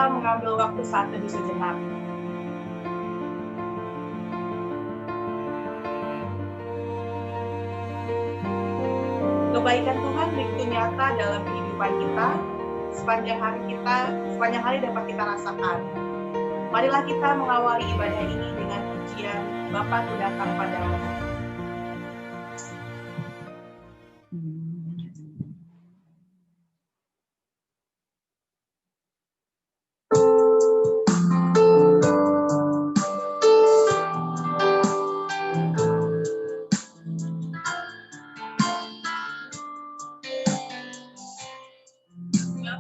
kita mengambil waktu saat teduh sejenak. Kebaikan Tuhan begitu nyata dalam kehidupan kita, sepanjang hari dapat kita rasakan. Marilah kita mengawali ibadah ini dengan pujian Bapa Ku datang padamu.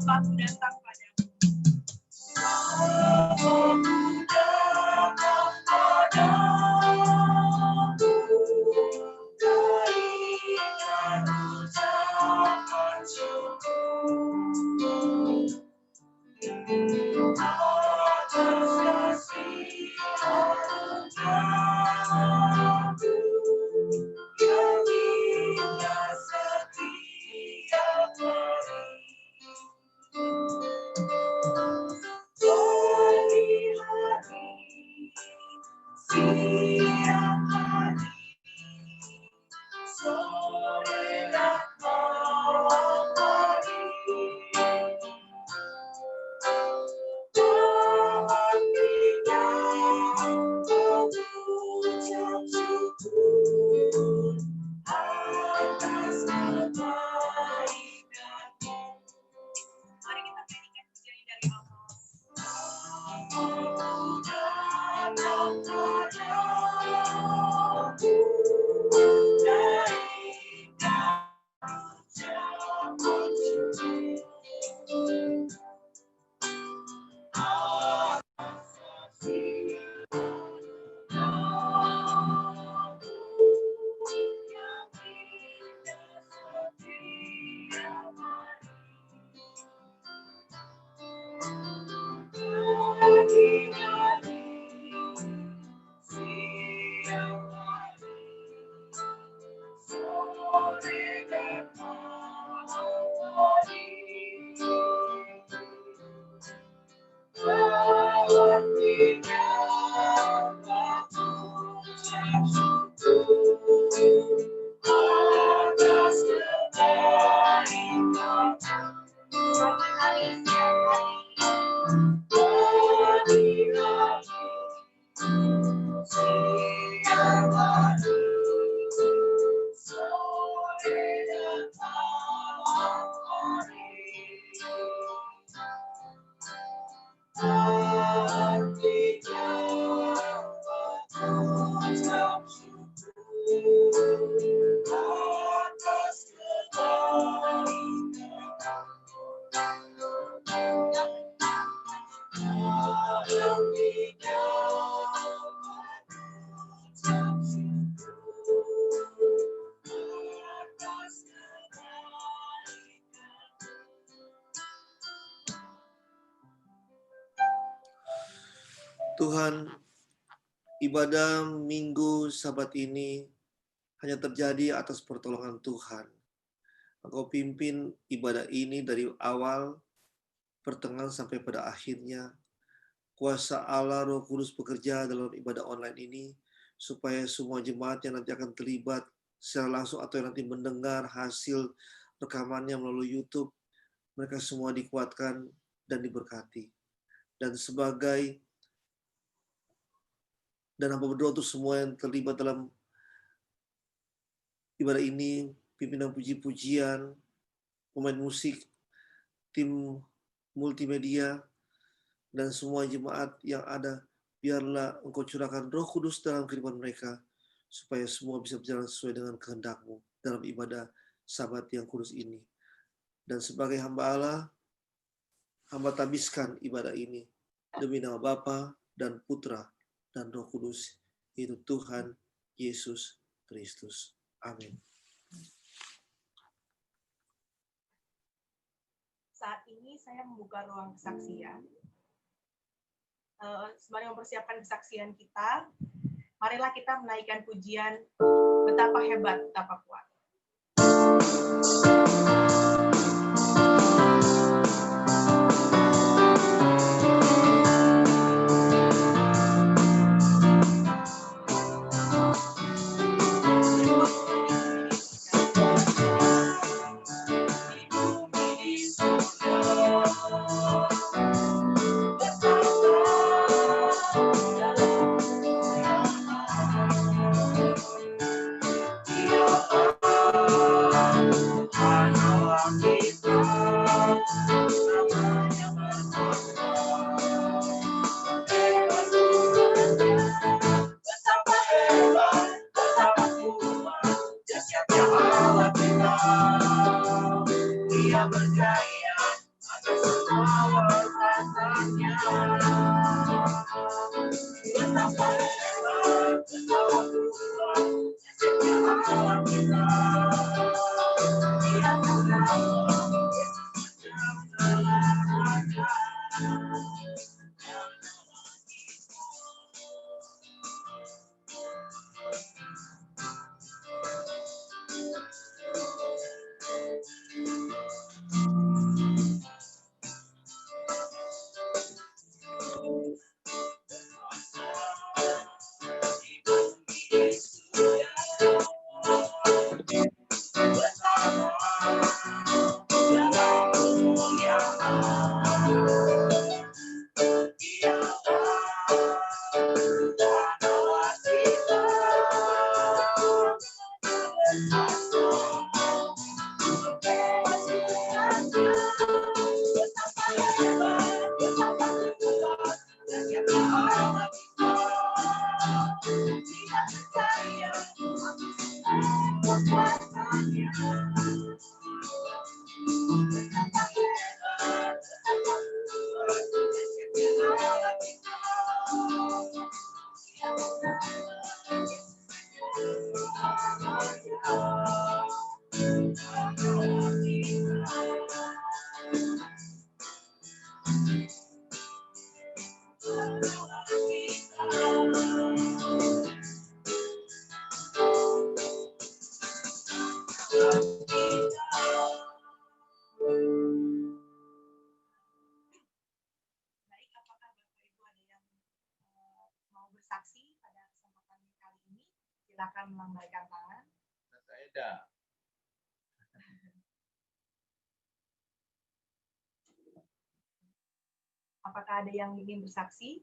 Bapa Ku datang padamu. Tuhan, ibadah Minggu Sabat ini hanya terjadi atas pertolongan Tuhan. Engkau pimpin ibadah ini dari awal, pertengahan sampai pada akhirnya. Kuasa Allah Roh Kudus bekerja dalam ibadah online ini, supaya semua jemaat yang nanti akan terlibat secara langsung atau yang nanti mendengar hasil rekamannya melalui YouTube, mereka semua dikuatkan dan diberkati. Dan hamba berdoa untuk semua yang terlibat dalam ibadah ini, pimpinan puji-pujian, pemain musik, tim multimedia, dan semua jemaat yang ada, biarlah Engkau curahkan Roh Kudus dalam kehidupan mereka, supaya semua bisa berjalan sesuai dengan kehendak-Mu dalam ibadah Sabat yang kudus ini. Dan sebagai hamba Allah, hamba tabiskan ibadah ini demi nama Bapa dan Putra dan Roh Kudus, yaitu Tuhan Yesus Kristus. Amin. Saat ini saya membuka ruang kesaksian. Sembari mempersiapkan kesaksian kita, marilah kita menaikkan pujian Betapa Hebat, Betapa Kuat. berjaya atas semua wekasannya. Betapa hebat, betapa Tuhan yang menciptakan kita. Dia bersama selamanya. Baik, apakah Bapak Ibu ada yang mau bersaksi pada kesempatan kali ini? Silakan melambaikan tangan. Saya ada. Apakah ada yang ingin bersaksi?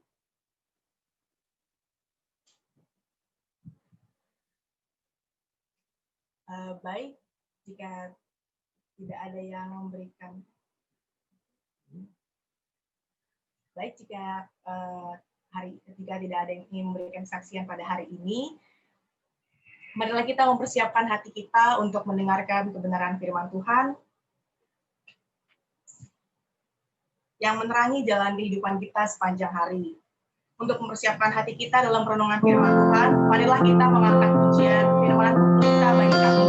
Baik, jika tidak ada yang memberikan. Baik, jika jika tidak ada yang ingin memberikan kesaksian pada hari ini, marilah kita mempersiapkan hati kita untuk mendengarkan kebenaran firman Tuhan yang menerangi jalan kehidupan kita sepanjang hari. Untuk mempersiapkan hati kita dalam renungan firman Tuhan, marilah kita mengangkat pujian firman kita bagi kami.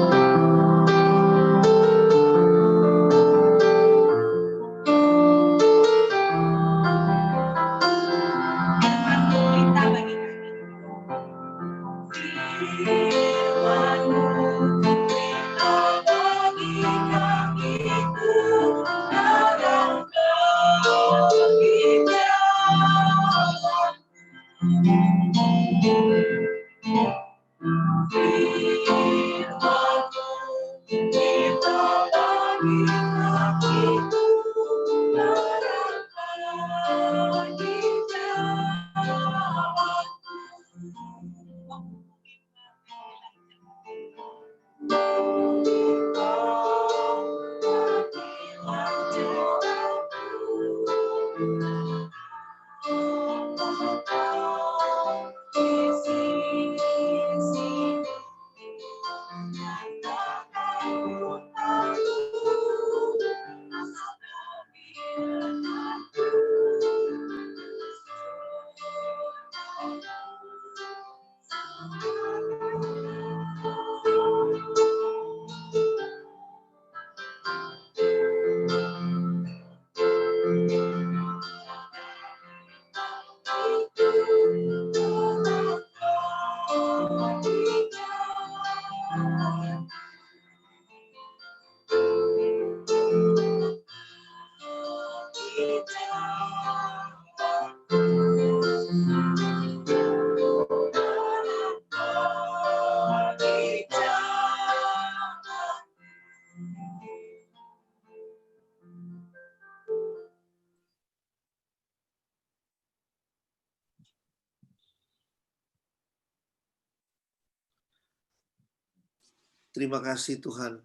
Terima kasih Tuhan,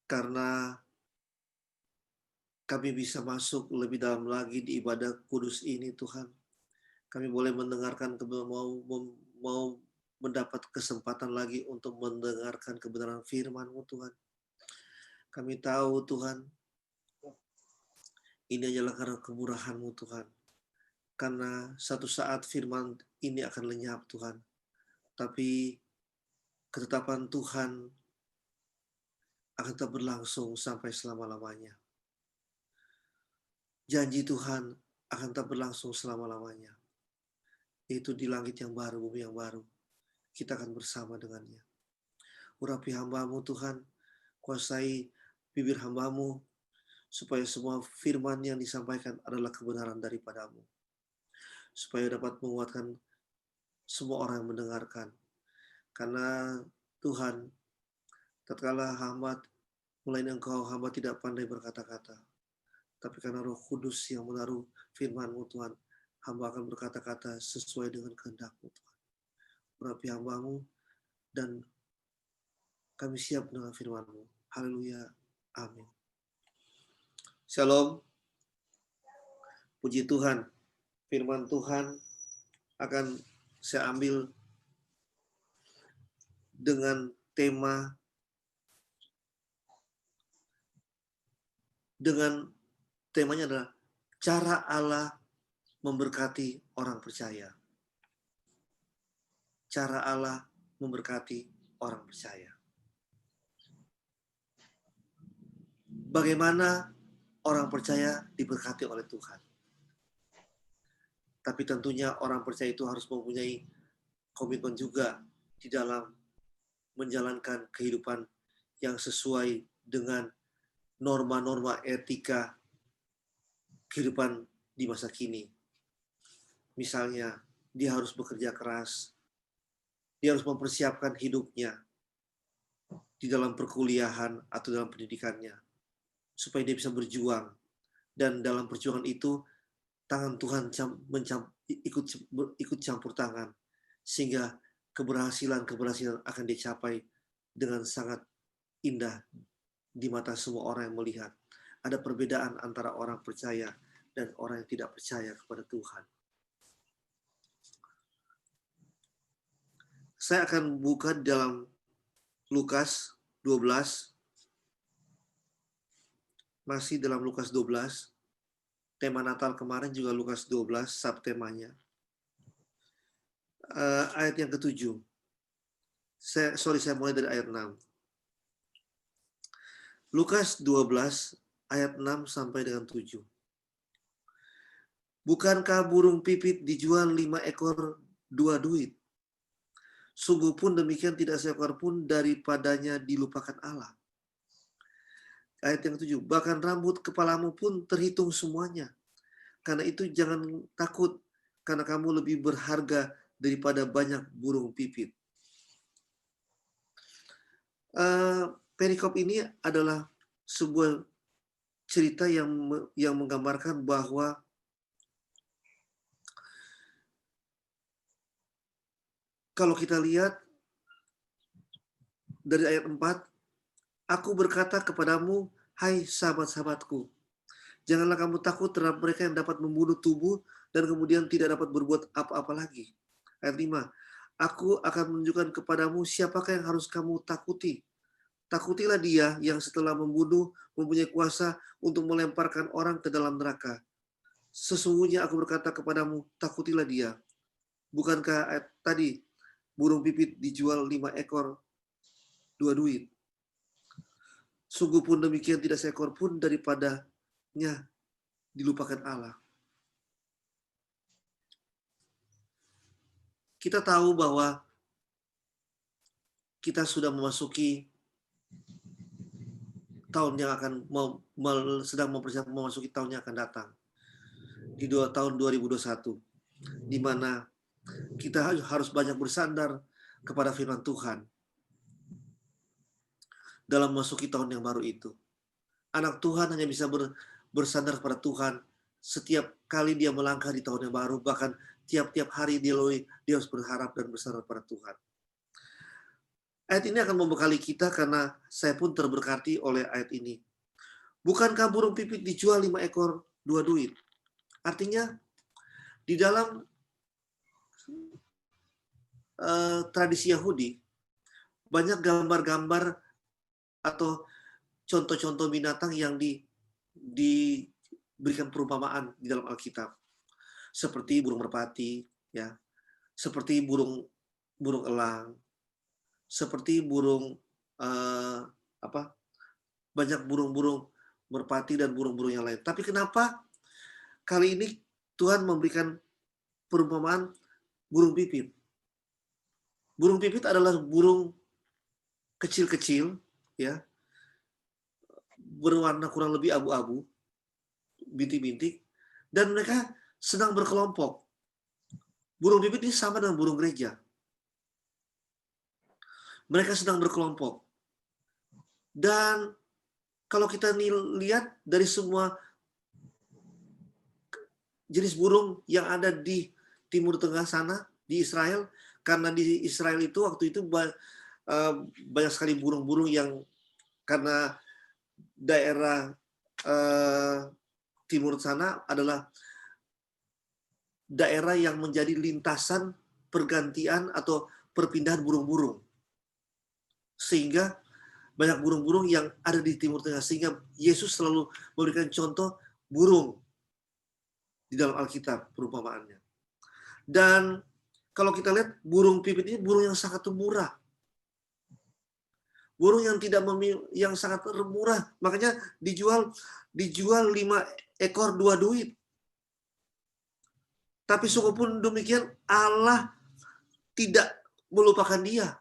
karena kami bisa masuk lebih dalam lagi di ibadah kudus ini Tuhan. Kami boleh mendengarkan, mau mendapat kesempatan lagi untuk mendengarkan kebenaran firman-Mu Tuhan. Kami tahu Tuhan, ini adalah karena kemurahan-Mu Tuhan. Karena satu saat firman ini akan lenyap Tuhan. Tapi ketetapan Tuhan akan tetap berlangsung sampai selama-lamanya. Janji Tuhan akan tetap berlangsung selama-lamanya. Yaitu di langit yang baru, bumi yang baru. Kita akan bersama dengannya. Urapi hamba-Mu Tuhan, kuasai bibir hamba-Mu, supaya semua firman yang disampaikan adalah kebenaran daripada-Mu. Supaya dapat menguatkan semua orang yang mendengarkan. Karena Tuhan, tatkala hamba melayani Engkau, hamba tidak pandai berkata-kata. Tapi karena Roh Kudus yang menaruh firman-Mu Tuhan, hamba akan berkata-kata sesuai dengan kehendak-Mu Tuhan. Urapi hamba-Mu, dan kami siap dengan firman-Mu. Haleluya. Amin. Shalom. Puji Tuhan. Firman Tuhan akan saya ambil dengan temanya adalah cara Allah memberkati orang percaya. Cara Allah memberkati orang percaya. Bagaimana orang percaya diberkati oleh Tuhan? Tapi tentunya orang percaya itu harus mempunyai komitmen juga di dalam menjalankan kehidupan yang sesuai dengan norma-norma etika kehidupan di masa kini. Misalnya, dia harus bekerja keras, dia harus mempersiapkan hidupnya di dalam perkuliahan atau dalam pendidikannya, supaya dia bisa berjuang. Dan dalam perjuangan itu, tangan Tuhan ikut campur tangan, sehingga keberhasilan akan dicapai dengan sangat indah di mata semua orang yang melihat. Ada perbedaan antara orang percaya dan orang yang tidak percaya kepada Tuhan. Saya akan buka dalam Lukas 12. Masih dalam Lukas 12. Tema Natal kemarin juga Lukas 12, subtemanya. Ayat yang ke-7. Saya mulai dari ayat 6. Lukas 12, ayat 6 sampai dengan 7. Bukankah burung pipit dijual 5 ekor 2 duit? Sungguh pun demikian tidak seekor pun daripadanya dilupakan Allah. Ayat yang ke-7, bahkan rambut kepalamu pun terhitung semuanya. Karena itu jangan takut, karena kamu lebih berharga daripada banyak burung pipit. Perikop ini adalah sebuah cerita yang menggambarkan bahwa kalau kita lihat dari ayat 4, aku berkata kepadamu, hai sahabat-sahabatku, janganlah kamu takut terhadap mereka yang dapat membunuh tubuh dan kemudian tidak dapat berbuat apa-apa lagi. Ayat 5, aku akan menunjukkan kepadamu siapakah yang harus kamu takuti. Takutilah dia yang setelah membunuh mempunyai kuasa untuk melemparkan orang ke dalam neraka. Sesungguhnya aku berkata kepadamu, takutilah dia. Bukankah ayat tadi burung pipit dijual 5 ekor 2 duit? Sungguh pun demikian tidak seekor pun daripadanya dilupakan Allah. Kita tahu bahwa kita sudah memasuki tahun yang akan sedang mempersiapkan memasuki tahun yang akan datang. Di tahun 2021, di mana kita harus banyak bersandar kepada firman Tuhan dalam memasuki tahun yang baru itu. Anak Tuhan hanya bisa bersandar kepada Tuhan setiap kali dia melangkah di tahun yang baru, bahkan tiap-tiap hari dia harus berharap dan bersandar pada Tuhan. Ayat ini akan membekali kita karena saya pun terberkati oleh ayat ini. Bukankah burung pipit dijual 5 ekor 2 duit? Artinya di dalam tradisi Yahudi banyak gambar-gambar atau contoh-contoh binatang yang diberikan perumpamaan di dalam Alkitab. Seperti burung merpati, ya, seperti burung elang, seperti burung banyak burung-burung merpati dan burung-burung yang lain. Tapi kenapa kali ini Tuhan memberikan perumpamaan burung pipit? Burung pipit adalah burung kecil-kecil, ya, berwarna kurang lebih abu-abu, bintik-bintik, dan mereka sedang berkelompok. Burung pipit ini sama dengan burung gereja. Mereka sedang berkelompok. Dan kalau kita lihat dari semua jenis burung yang ada di Timur Tengah sana, di Israel, karena di Israel itu waktu itu banyak sekali burung-burung yang karena daerah timur sana adalah daerah yang menjadi lintasan pergantian atau perpindahan burung-burung. Sehingga banyak burung-burung yang ada di Timur Tengah. Sehingga Yesus selalu memberikan contoh burung di dalam Alkitab perumpamaannya. Dan kalau kita lihat burung pipit ini burung yang sangat murah. Burung yang yang sangat murah. Makanya dijual 5 ekor 2 duit. Tapi sungguh pun demikian Allah tidak melupakan dia.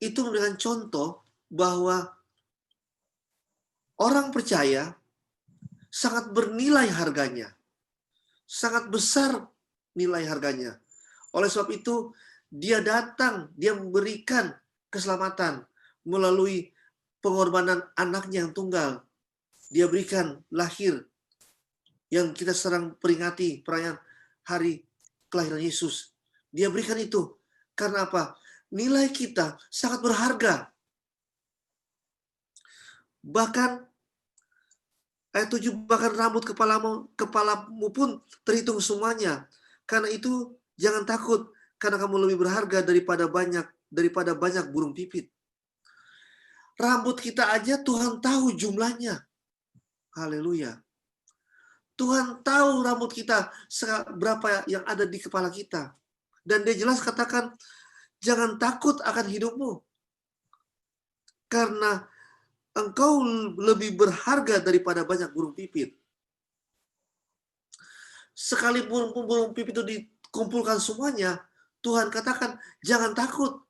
Itu memberikan contoh bahwa orang percaya sangat bernilai harganya. Sangat besar nilai harganya. Oleh sebab itu, dia datang, dia memberikan keselamatan melalui pengorbanan anaknya yang tunggal. Dia berikan lahir yang kita sedang peringati perayaan hari kelahiran Yesus. Dia berikan itu. Karena apa? Nilai kita sangat berharga. Bahkan ayat 7, bahkan rambut kepalamu pun terhitung semuanya. Karena itu jangan takut, karena kamu lebih berharga daripada banyak burung pipit. Rambut kita aja Tuhan tahu jumlahnya. Haleluya. Tuhan tahu rambut kita berapa yang ada di kepala kita. Dan dia jelas katakan, jangan takut akan hidupmu. Karena engkau lebih berharga daripada banyak burung pipit. Sekalipun burung pipit itu dikumpulkan semuanya, Tuhan katakan, jangan takut.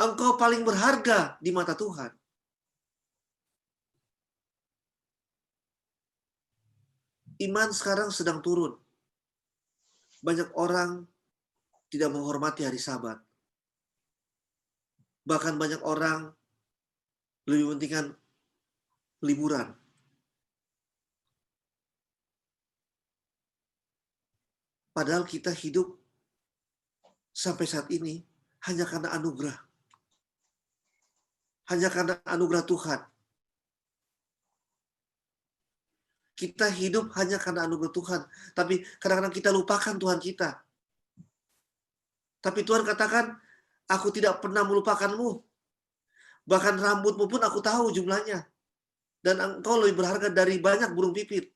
Engkau paling berharga di mata Tuhan. Iman sekarang sedang turun. Banyak orang tidak menghormati hari Sabat. Bahkan banyak orang lebih pentingkan liburan. Padahal kita hidup sampai saat ini hanya karena anugerah. Hanya karena anugerah Tuhan. Kita hidup hanya karena anugerah Tuhan. Tapi kadang-kadang kita lupakan Tuhan kita. Tapi Tuhan katakan, aku tidak pernah melupakanmu. Bahkan rambutmu pun aku tahu jumlahnya. Dan engkau lebih berharga dari banyak burung pipit.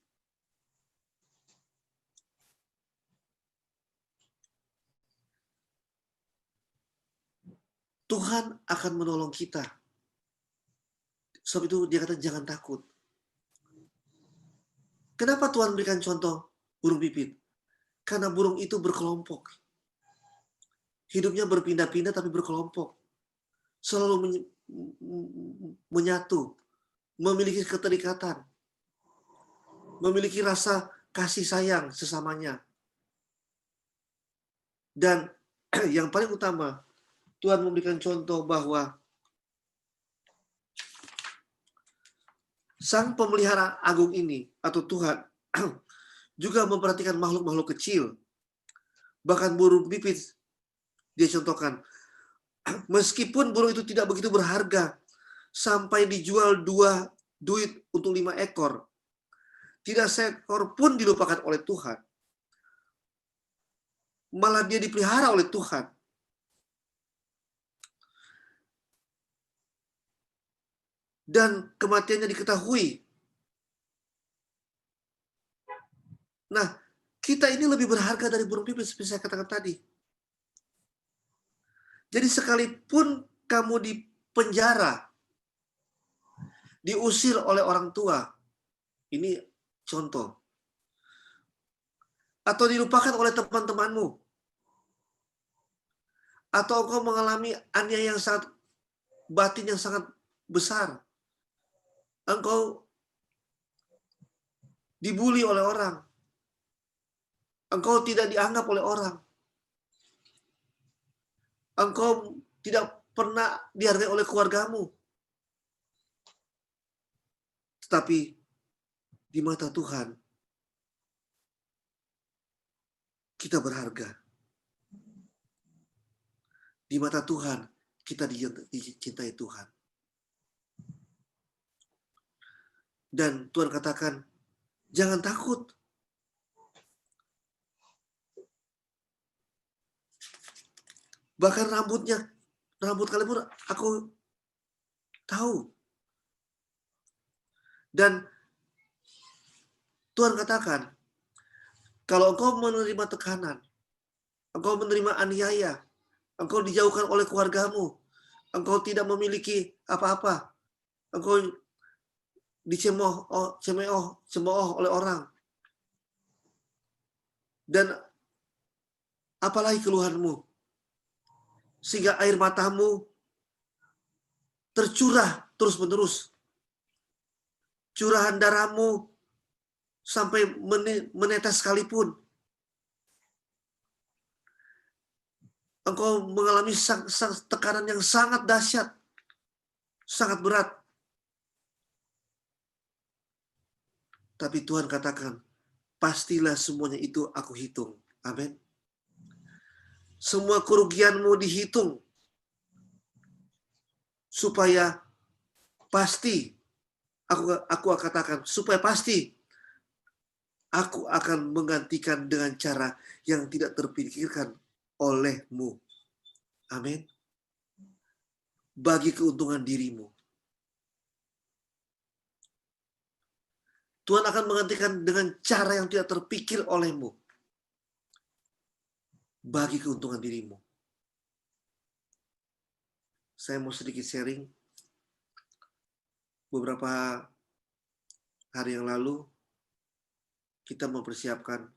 Tuhan akan menolong kita. Sebab itu dia kata jangan takut. Kenapa Tuhan berikan contoh burung pipit? Karena burung itu berkelompok. Hidupnya berpindah-pindah tapi berkelompok. Selalu menyatu. Memiliki keterikatan. Memiliki rasa kasih sayang sesamanya. Dan yang paling utama, Tuhan memberikan contoh bahwa Sang Pemelihara Agung ini, atau Tuhan, juga memperhatikan makhluk-makhluk kecil. Bahkan burung pipit, dia contohkan. Meskipun burung itu tidak begitu berharga, sampai dijual 2 duit untuk 5 ekor. Tidak seekor pun dilupakan oleh Tuhan. malah dia dipelihara oleh Tuhan. Dan kematiannya diketahui. Nah, kita ini lebih berharga dari burung pipit seperti saya katakan tadi. Jadi sekalipun kamu di penjara, diusir oleh orang tua, ini contoh, atau dilupakan oleh teman-temanmu, atau engkau mengalami aniaya yang sangat batin yang sangat besar, engkau dibully oleh orang, engkau tidak dianggap oleh orang, engkau tidak pernah dihargai oleh keluargamu, tetapi di mata Tuhan kita berharga. Di mata Tuhan kita dicintai Tuhan. Dan Tuhan katakan, jangan takut. Bahkan rambut kalian pun aku tahu. Dan Tuhan katakan, kalau engkau menerima tekanan, engkau menerima aniaya, engkau dijauhkan oleh keluargamu, engkau tidak memiliki apa-apa, engkau dicemooh oleh orang, dan apalagi keluhanmu, sehingga air matamu tercurah terus-menerus, curahan darahmu sampai menetes sekalipun, engkau mengalami tekanan yang sangat dahsyat, sangat berat. Tapi Tuhan katakan, pastilah semuanya itu aku hitung. Amin. Semua kerugianmu dihitung. Supaya pasti, aku katakan, supaya pasti, aku akan menggantikan dengan cara yang tidak terpikirkan olehmu. Amin. Bagi keuntungan dirimu. Tuhan akan menggantikan dengan cara yang tidak terpikir olehmu. Bagi keuntungan dirimu. Saya mau sedikit sharing. Beberapa hari yang lalu, kita mempersiapkan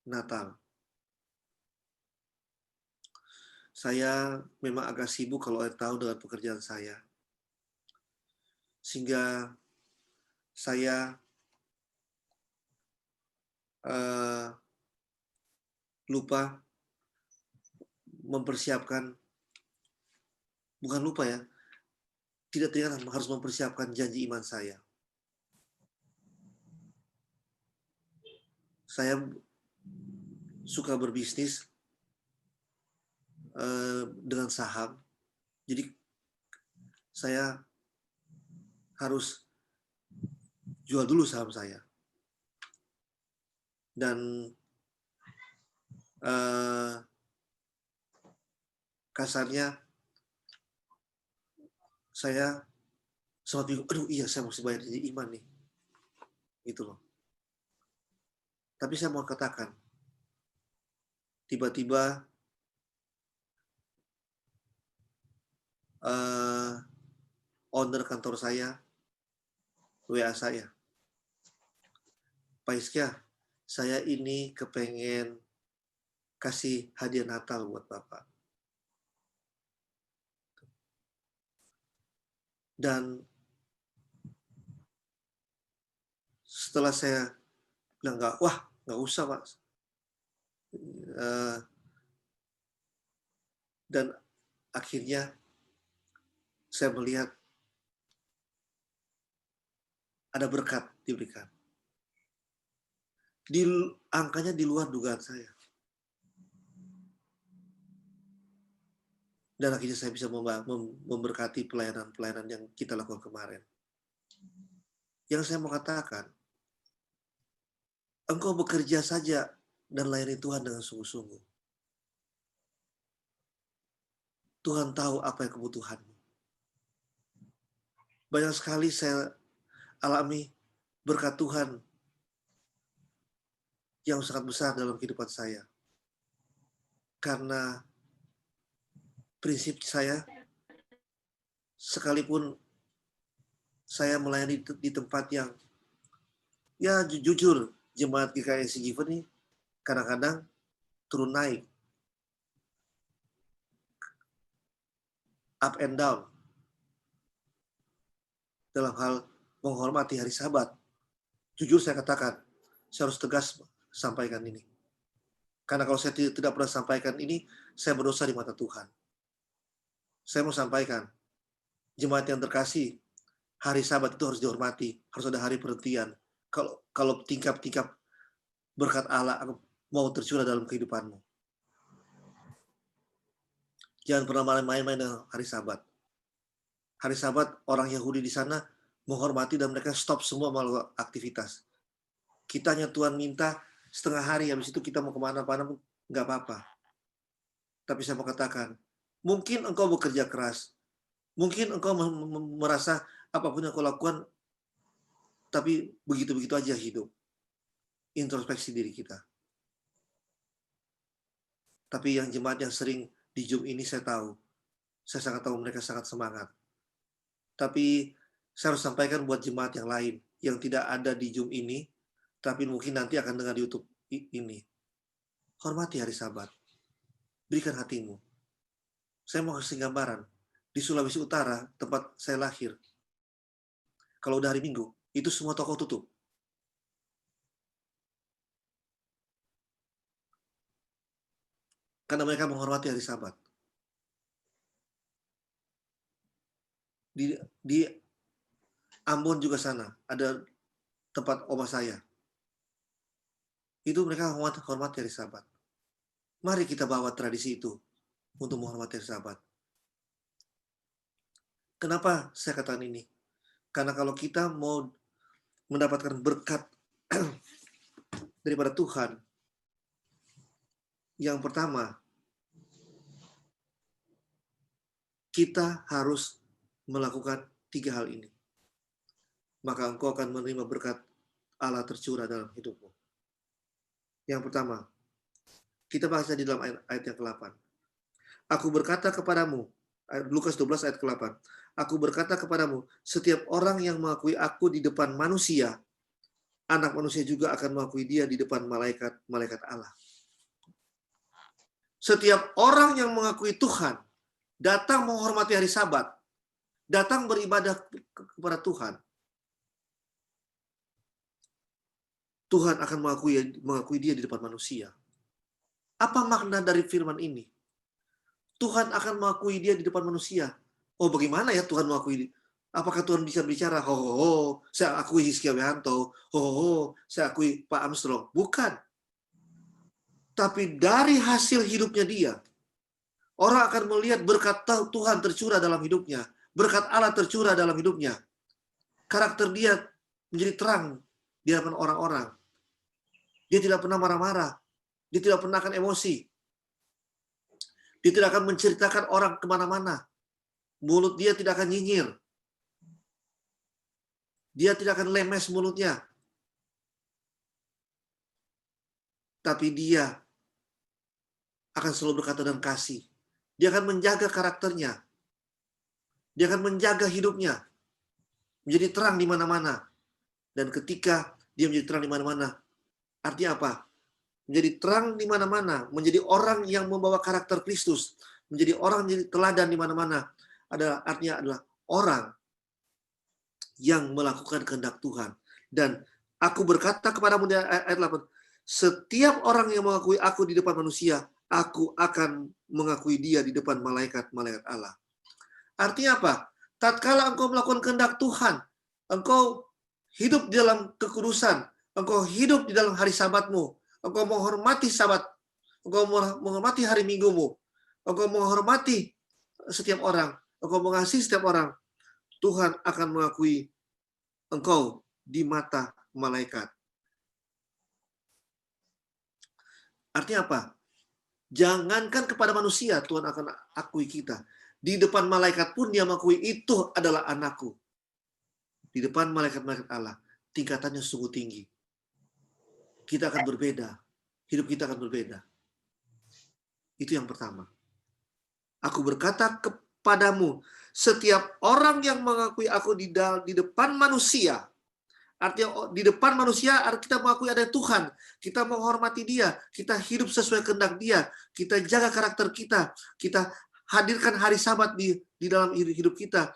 Natal. Saya memang agak sibuk kalau tahu dengan pekerjaan saya. Sehingga saya lupa mempersiapkan, bukan lupa ya, tidak teringat harus mempersiapkan janji iman saya. Saya suka berbisnis dengan saham, jadi saya harus jual dulu saham saya. Dan kasarnya saya sempat bingung, aduh iya saya mesti bayar janji iman nih. Gitu loh. Tapi saya mau katakan, tiba-tiba owner kantor saya WA saya, Pak Iskia, saya ini kepengen kasih hadiah Natal buat Bapak. Dan setelah saya bilang nggak usah Pak. Dan akhirnya saya melihat ada berkat diberikan. Angkanya di luar dugaan saya. Dan akhirnya saya bisa memberkati pelayanan-pelayanan yang kita lakukan kemarin. Yang saya mau katakan, engkau bekerja saja dan layani Tuhan dengan sungguh-sungguh. Tuhan tahu apa yang kebutuhanmu. Banyak sekali saya alami berkat Tuhan yang sangat besar dalam kehidupan saya. Karena prinsip saya, sekalipun saya melayani di tempat yang ya jujur, jemaat GKI Given ini kadang-kadang turun naik, up and down, dalam hal menghormati hari Sabat. Jujur saya katakan, saya harus tegas sampaikan ini. Karena kalau saya tidak pernah sampaikan ini, saya berdosa di mata Tuhan. Saya mau sampaikan, jemaat yang terkasih, hari Sabat itu harus dihormati, harus ada hari perhentian. Kalau tingkap-tingkap berkat Allah mau tercurah dalam kehidupanmu. Jangan pernah main-main dengan hari Sabat. Hari Sabat, orang Yahudi di sana menghormati dan mereka stop semua melakukan aktivitas. Kitanya Tuhan minta setengah hari, habis itu kita mau kemana-mana pun nggak apa-apa. Tapi saya mau katakan, mungkin engkau bekerja keras, mungkin engkau merasa apapun yang kau lakukan, tapi begitu-begitu aja hidup. Introspeksi diri kita. Tapi yang jemaat yang sering di Zoom ini saya sangat tahu mereka sangat semangat. Tapi saya harus sampaikan buat jemaat yang lain yang tidak ada di Zoom ini, tapi mungkin nanti akan dengar di YouTube ini. Hormati hari Sabat. Berikan hatimu. Saya mau kasih gambaran. Di Sulawesi Utara, tempat saya lahir, kalau udah hari Minggu, itu semua toko tutup. Karena mereka menghormati hari Sabat. Di Ambon juga sana, ada tempat oma saya. Itu mereka hormati hari Sabat. Mari kita bawa tradisi itu untuk menghormati hari Sabat. Kenapa saya katakan ini? Karena kalau kita mau mendapatkan berkat daripada Tuhan, yang pertama, kita harus melakukan 3 hal ini. Maka engkau akan menerima berkat Allah tercurah dalam hidupmu. Yang pertama, kita baca di dalam ayat yang ke-8. Aku berkata kepadamu, Lukas 12 ayat ke-8. Aku berkata kepadamu, setiap orang yang mengakui aku di depan manusia, anak manusia juga akan mengakui dia di depan malaikat Allah. Setiap orang yang mengakui Tuhan, datang menghormati hari Sabat, datang beribadah kepada Tuhan, Tuhan akan mengakui dia di depan manusia. Apa makna dari firman ini? Tuhan akan mengakui dia di depan manusia. Oh, bagaimana ya Tuhan mengakui? Apakah Tuhan bisa bicara, saya akui Hizkia Wihanto, saya akui Pak Armstrong? Bukan. Tapi dari hasil hidupnya dia, orang akan melihat berkat Tuhan tercurah dalam hidupnya. Berkat Allah tercurah dalam hidupnya. Karakter dia menjadi terang di hadapan orang-orang. Dia tidak pernah marah-marah. Dia tidak pernah akan emosi. Dia tidak akan menceritakan orang kemana-mana. Mulut dia tidak akan nyinyir. Dia tidak akan lemes mulutnya. Tapi dia akan selalu berkata dan kasih. Dia akan menjaga karakternya. Dia akan menjaga hidupnya. Menjadi terang di mana-mana. Dan ketika dia menjadi terang di mana-mana, artinya apa? Menjadi terang di mana-mana, menjadi orang yang membawa karakter Kristus, menjadi orang yang teladan di mana-mana, artinya adalah orang yang melakukan kehendak Tuhan. Dan aku berkata kepadamu di ayat 8, setiap orang yang mengakui aku di depan manusia, aku akan mengakui dia di depan malaikat-malaikat Allah. Artinya apa? Tatkala engkau melakukan kehendak Tuhan, engkau hidup di dalam kekudusan, engkau hidup di dalam hari Sabatmu, engkau menghormati Sabat, engkau menghormati hari Minggumu, engkau menghormati setiap orang, engkau mengasihi setiap orang, Tuhan akan mengakui engkau di mata malaikat. Artinya apa? Jangankan kepada manusia Tuhan akan akui kita. Di depan malaikat pun dia mengakui itu adalah anakku. Di depan malaikat-malaikat Allah, tingkatannya sungguh tinggi. Kita akan berbeda. Hidup kita akan berbeda. Itu yang pertama. Aku berkata kepadamu, setiap orang yang mengakui aku di depan manusia, artinya di depan manusia kita mengakui ada Tuhan, kita menghormati Dia, kita hidup sesuai kehendak Dia, kita jaga karakter kita hadirkan hari Sabat di dalam hidup kita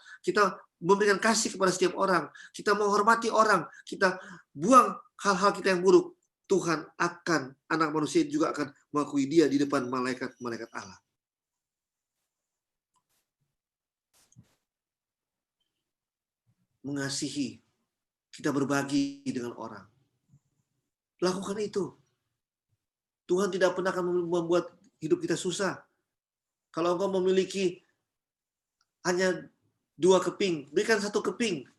memberikan kasih kepada setiap orang, kita menghormati orang, kita buang hal-hal kita yang buruk. Tuhan akan, anak manusia juga akan mengakui Dia di depan malaikat-malaikat Allah. Mengasihi, kita berbagi dengan orang. Lakukan itu. Tuhan tidak pernah akan membuat hidup kita susah. Kalau engkau memiliki hanya 2 keping, berikan 1 keping.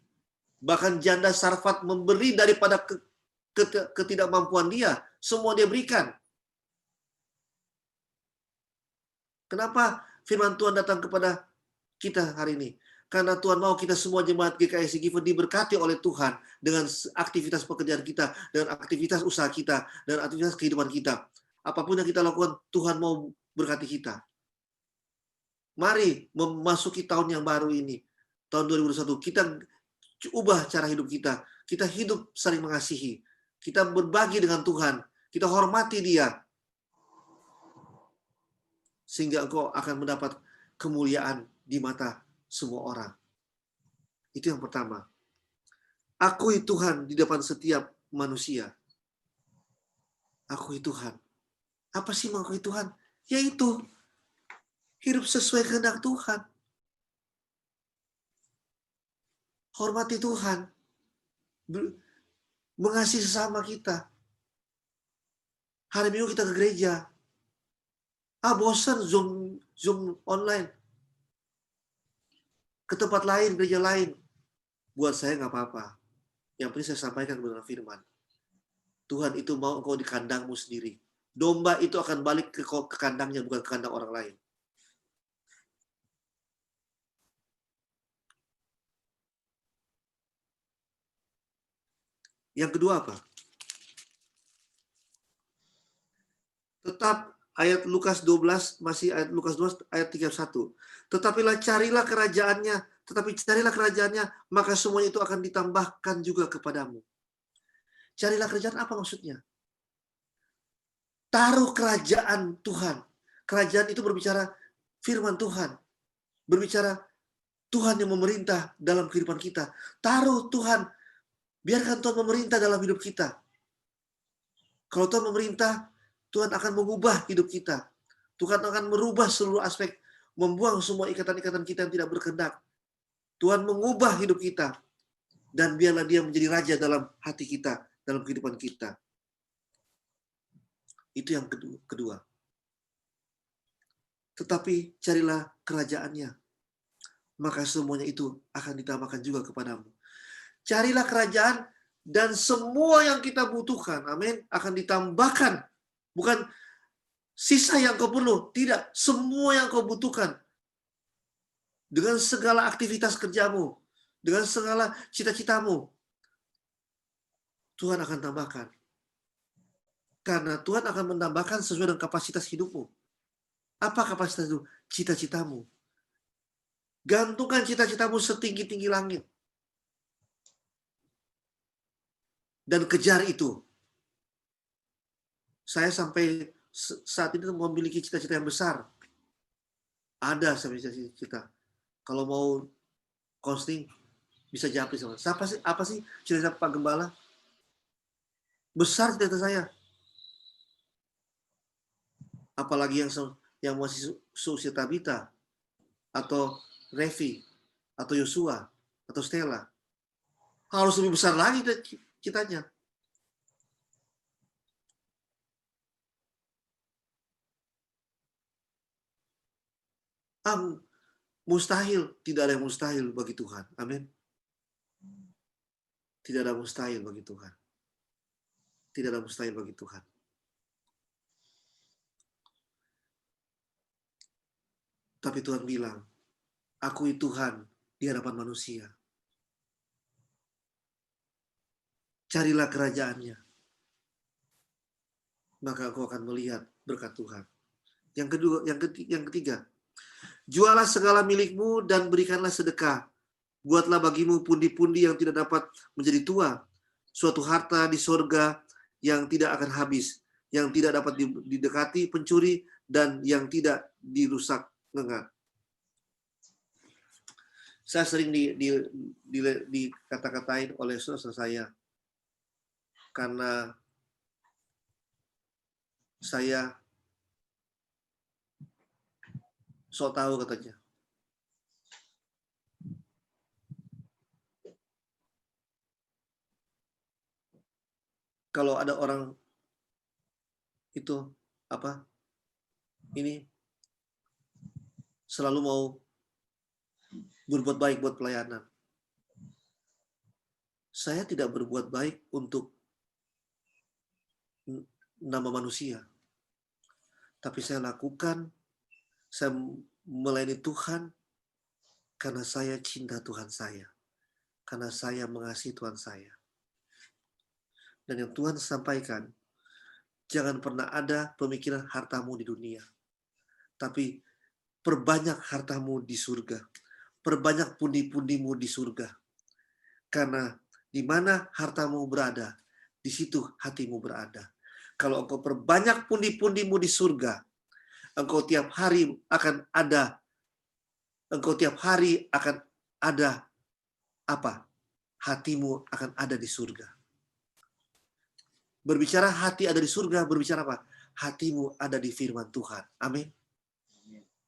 Bahkan janda Sarfat memberi daripada ketidakmampuan dia, semua dia berikan. Kenapa firman Tuhan datang kepada kita hari ini? Karena Tuhan mau kita semua jemaat GKI Given diberkati oleh Tuhan dengan aktivitas pekerjaan kita, dengan aktivitas usaha kita, dan aktivitas kehidupan kita. Apapun yang kita lakukan, Tuhan mau berkati kita. Mari memasuki tahun yang baru ini, tahun 2021, kita ubah cara hidup kita. Kita hidup saling mengasihi. Kita berbagi dengan Tuhan. Kita hormati Dia. Sehingga engkau akan mendapat kemuliaan di mata semua orang. Itu yang pertama. Akui Tuhan di depan setiap manusia. Akui Tuhan. Apa sih mengakui Tuhan? Yaitu hidup sesuai kehendak Tuhan. Hormati Tuhan. Mengasihi sesama kita. Hari Minggu kita ke gereja. Bosan Zoom online. Ke tempat lain, gereja lain. Buat saya nggak apa-apa. Yang penting saya sampaikan kebenaran firman. Tuhan itu mau engkau di kandangmu sendiri. Domba itu akan balik ke kandangnya, bukan ke kandang orang lain. Yang kedua apa? Tetap ayat Lukas 12, masih ayat Lukas 12 ayat 31. Carilah kerajaannya, maka semuanya itu akan ditambahkan juga kepadamu. Carilah kerajaan apa maksudnya? Taruh kerajaan Tuhan. Kerajaan itu berbicara firman Tuhan. Berbicara Tuhan yang memerintah dalam kehidupan kita. Taruh Tuhan. Biarkan Tuhan memerintah dalam hidup kita. Kalau Tuhan memerintah, Tuhan akan mengubah hidup kita. Tuhan akan merubah seluruh aspek. Membuang semua ikatan-ikatan kita yang tidak berkehendak. Tuhan mengubah hidup kita. Dan biarlah Dia menjadi raja dalam hati kita, dalam kehidupan kita. Itu yang kedua. Tetapi carilah kerajaannya, maka semuanya itu akan ditambahkan juga kepadamu. Carilah kerajaan dan semua yang kita butuhkan, amin, akan ditambahkan. Bukan sisa yang kau perlu, tidak, semua yang kau butuhkan. Dengan segala aktivitas kerjamu, dengan segala cita-citamu, Tuhan akan tambahkan. Karena Tuhan akan menambahkan sesuai dengan kapasitas hidupmu. Apa kapasitas itu? Cita-citamu. Gantungkan cita-citamu setinggi-tinggi langit. Dan kejar itu. Saya sampai saat ini memiliki cita-cita yang besar. Ada sampai cita-cita. Kalau mau counseling, bisa japri sama. Apa sih cita-cita Pak Gembala? Besar cita-cita saya. Apalagi yang masih seusia Tabita, atau Revi, atau Yosua, atau Stella. Harus lebih besar lagi citanya. Mustahil, tidak ada yang mustahil bagi Tuhan. Amin. Tidak ada mustahil bagi Tuhan. Tidak ada mustahil bagi Tuhan. Tapi Tuhan bilang, akui Tuhan di hadapan manusia. Carilah kerajaannya. Maka engkau akan melihat berkat Tuhan. Yang ketiga, jualah segala milikmu dan berikanlah sedekah. Buatlah bagimu pundi-pundi yang tidak dapat menjadi tua, suatu harta di sorga yang tidak akan habis, yang tidak dapat didekati pencuri, dan yang tidak dirusak lengan. Saya sering dikata-katain oleh saudara saya karena saya sok tahu katanya. Kalau ada orang itu ini selalu mau berbuat baik buat pelayanan. Saya tidak berbuat baik untuk nama manusia. Tapi saya lakukan, saya melayani Tuhan karena saya cinta Tuhan saya. Karena saya mengasihi Tuhan saya. Dan yang Tuhan sampaikan, jangan pernah ada pemikiran hartamu di dunia. Tapi perbanyak hartamu di surga. Perbanyak pundi-pundimu di surga. Karena di mana hartamu berada, di situ hatimu berada. Kalau engkau perbanyak pundi-pundimu di surga, engkau tiap hari akan ada apa? Hatimu akan ada di surga. Berbicara hati ada di surga, berbicara apa? Hatimu ada di firman Tuhan. Amin.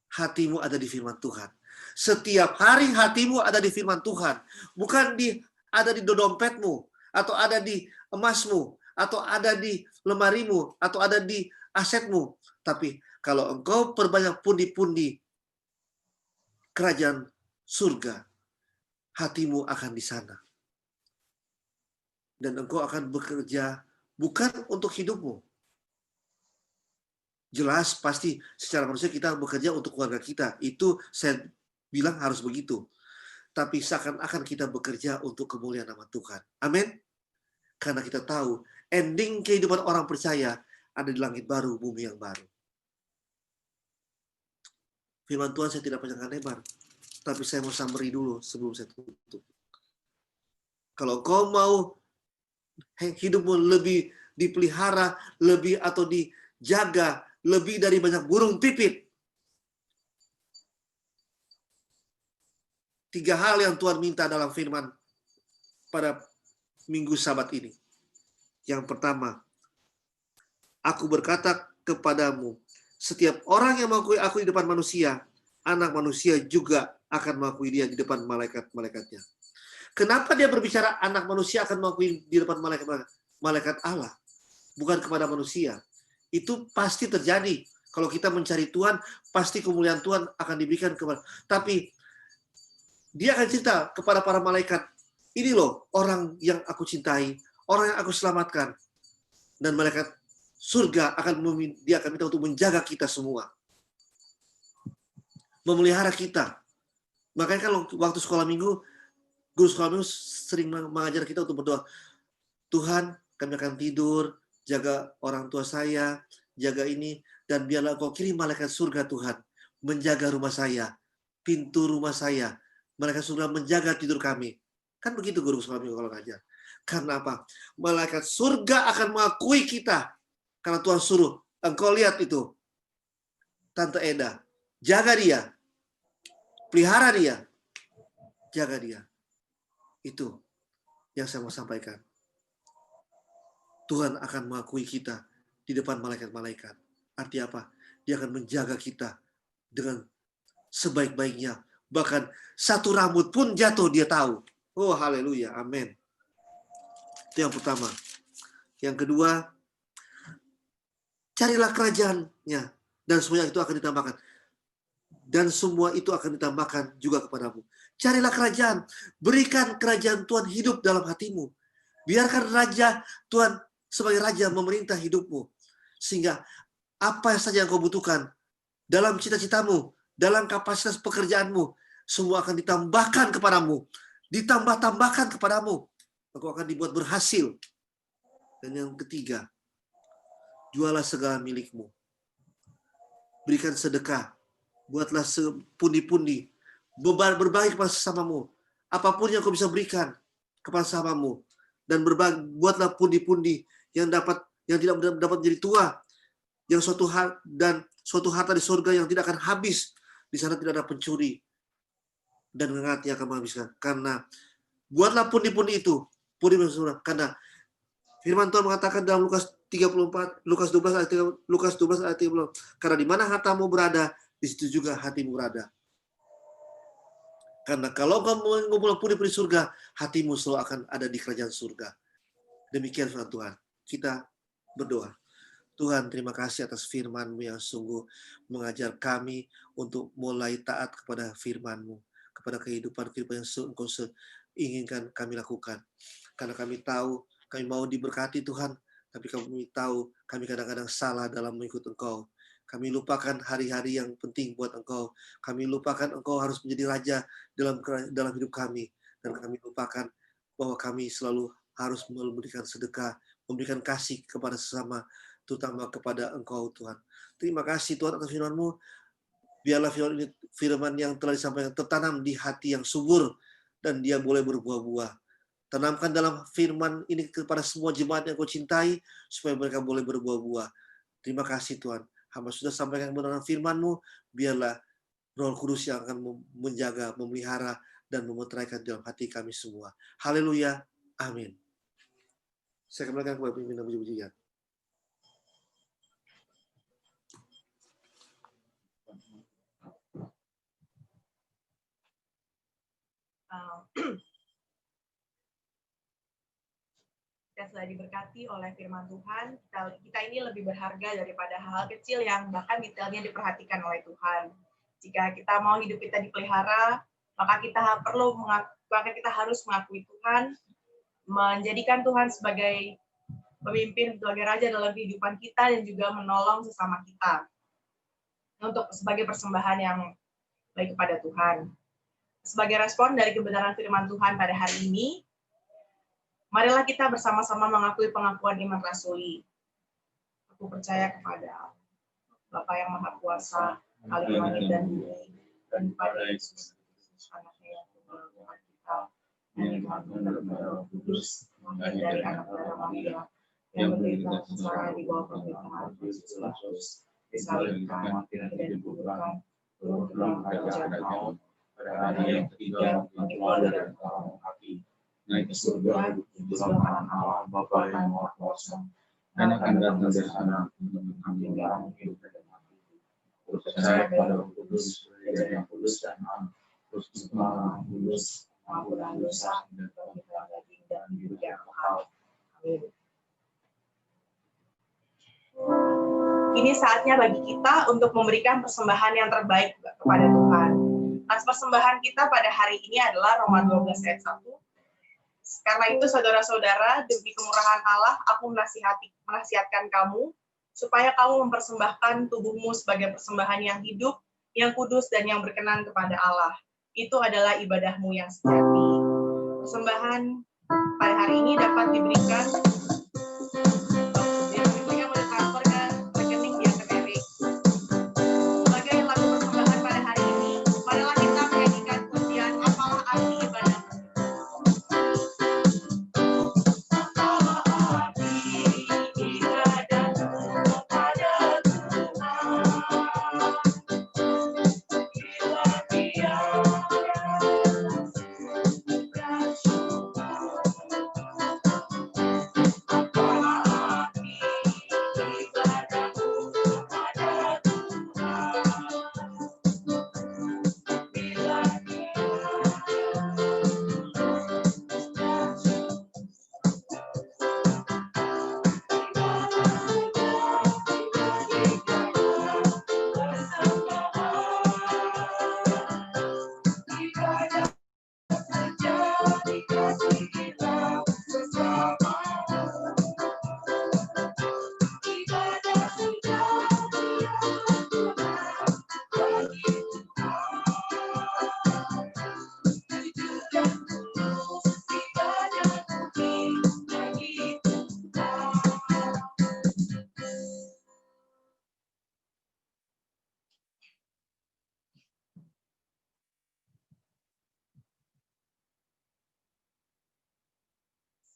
Hatimu ada di firman Tuhan. Setiap hari hatimu ada di firman Tuhan. Bukan ada di dompetmu, atau ada di emasmu, atau ada di lemarimu, atau ada di asetmu. Tapi kalau engkau perbanyak pundi-pundi kerajaan surga, hatimu akan di sana. Dan engkau akan bekerja bukan untuk hidupmu. Jelas pasti secara manusia kita bekerja untuk keluarga kita. Itu saya bilang harus begitu. Tapi seakan-akan kita bekerja untuk kemuliaan nama Tuhan. Amin. Karena kita tahu ending kehidupan orang percaya ada di langit baru, bumi yang baru. Firman Tuhan saya tidak panjang lebar. Tapi saya mau summary dulu sebelum saya tutup. Kalau kau mau hidupmu lebih dipelihara, lebih atau dijaga, lebih dari banyak burung pipit. 3 hal yang Tuhan minta dalam firman pada minggu Sabat ini. Yang pertama, aku berkata kepadamu, setiap orang yang mengakui aku di depan manusia, anak manusia juga akan mengakui dia di depan malaikat-malaikatnya. Kenapa dia berbicara anak manusia akan mengakui di depan malaikat Allah, bukan kepada manusia? Itu pasti terjadi. Kalau kita mencari Tuhan, pasti kemuliaan Tuhan akan diberikan kepada. Tapi dia akan cerita kepada para malaikat, ini loh orang yang aku cintai, orang yang aku selamatkan. Dan malaikat surga dia akan minta untuk menjaga kita semua. Memelihara kita. Makanya kalau waktu sekolah minggu, guru sekolah minggu sering mengajar kita untuk berdoa. Tuhan, kami akan tidur, jaga orang tua saya, jaga ini, dan biarlah Engkau kirim malaikat surga Tuhan, menjaga rumah saya, pintu rumah saya, malaikat surga menjaga tidur kami. Kan begitu guru sekolah minggu kalau ngajar. Karena apa? Malaikat surga akan mengakui kita. Karena Tuhan suruh, engkau lihat itu, Tante Eda, jaga dia, pelihara dia, jaga dia. Itu yang saya mau sampaikan. Tuhan akan mengakui kita di depan malaikat-malaikat. Artinya apa? Dia akan menjaga kita dengan sebaik-baiknya. Bahkan satu rambut pun jatuh dia tahu. Oh, haleluya, amin. Itu yang pertama. Yang kedua, carilah kerajaannya, dan semua itu akan ditambahkan. Dan semua itu akan ditambahkan juga kepadamu. Carilah kerajaan. Berikan kerajaan Tuhan hidup dalam hatimu. Biarkan Raja Tuhan sebagai Raja memerintah hidupmu. Sehingga apa saja yang kau butuhkan dalam cita-citamu, dalam kapasitas pekerjaanmu, semua akan ditambahkan kepadamu, ditambah-tambahkan kepadamu. Engkau akan dibuat berhasil. Dan yang ketiga, jualah segala milikmu. Berikan sedekah. Buatlah sepundi-pundi. Berbagi kepada sesamamu. Apapun yang kau bisa berikan kepada sesamamu. Dan buatlah pundi-pundi yang tidak dapat menjadi tua. Yang suatu harta di surga yang tidak akan habis. Di sana tidak ada pencuri. Dan ngengat yang akan menghabiskan. Karena buatlah pundi-pundi itu. Karena firman Tuhan mengatakan dalam Lukas 12 ayat 30. Karena di mana hartamu berada, di situ juga hatimu berada. Karena kalau kamu mengumpulkan pundi-pundi surga, hatimu selalu akan ada di kerajaan surga. Demikian firman Tuhan. Kita berdoa. Tuhan, terima kasih atas firman-Mu yang sungguh mengajar kami untuk mulai taat kepada firman-Mu, kepada kehidupan yang Engkau inginkan kami lakukan. Karena kami tahu, kami mau diberkati Tuhan, tapi kami tahu kami kadang-kadang salah dalam mengikut Engkau. Kami lupakan hari-hari yang penting buat Engkau. Kami lupakan Engkau harus menjadi Raja dalam hidup kami. Dan kami lupakan bahwa kami selalu harus memberikan sedekah, memberikan kasih kepada sesama, terutama kepada Engkau Tuhan. Terima kasih Tuhan atas firman-Mu. Biarlah firman yang telah disampaikan tertanam di hati yang subur, dan dia boleh berbuah-buah. Tanamkan dalam firman ini kepada semua jemaat yang Kau cintai, supaya mereka boleh berbuah-buah. Terima kasih Tuhan. Hamba sudah sampaikan kebenaran firman-Mu, biarlah Roh Kudus yang akan menjaga, memelihara, dan memeteraikan dalam hati kami semua. Haleluya. Amin. Saya kembalikan kepada pimpinan puji-pujian. Kita sudah diberkati oleh firman Tuhan. Kita ini lebih berharga daripada hal-hal kecil yang bahkan detailnya diperhatikan oleh Tuhan. Jika kita mau hidup kita dipelihara, maka kita harus mengakui Tuhan, menjadikan Tuhan sebagai pemimpin, sebagai raja dalam kehidupan kita, dan juga menolong sesama kita untuk sebagai persembahan yang baik kepada Tuhan. Sebagai respon dari kebenaran firman Tuhan pada hari ini, marilah kita bersama-sama mengakui pengakuan iman rasuli. Aku percaya kepada Bapa yang Maha Kuasa, Khalik langit dan bumi, dan kepada Yesus Kristus, anaknya yang tunggal Tuhan kita, yang dikandung dalam Roh Kudus, lahir dari anak darah Maria, yang menderita sengsara di bawah pemerintahan Yesus Kristus, disalibkan, mati dan dikuburkan, turun ke dalam kerajaan maut, pada hari yang ketiga bangkit dari kalangan mati, naik ke surga, di sebelah kanan Allah Bapa yang Maha Kuasa, dan akan datang dari sana untuk mengambil orang hidup dan mati. Aku percaya pada Roh Kudus, Gereja yang kudus dan am, Kristus Maha Kudus, pengampunan dosa, dan pembebasan daging dan hidup yang kekal. Amin. Ini saatnya bagi kita untuk memberikan persembahan yang terbaik kepada Tuhan. Atas persembahan kita pada hari ini adalah Roma 12 ayat 1. Karena itu saudara-saudara, demi kemurahan Allah, aku menasihatkan kamu, supaya kamu mempersembahkan tubuhmu sebagai persembahan yang hidup, yang kudus, dan yang berkenan kepada Allah. Itu adalah ibadahmu yang sejati. Persembahan pada hari ini dapat diberikan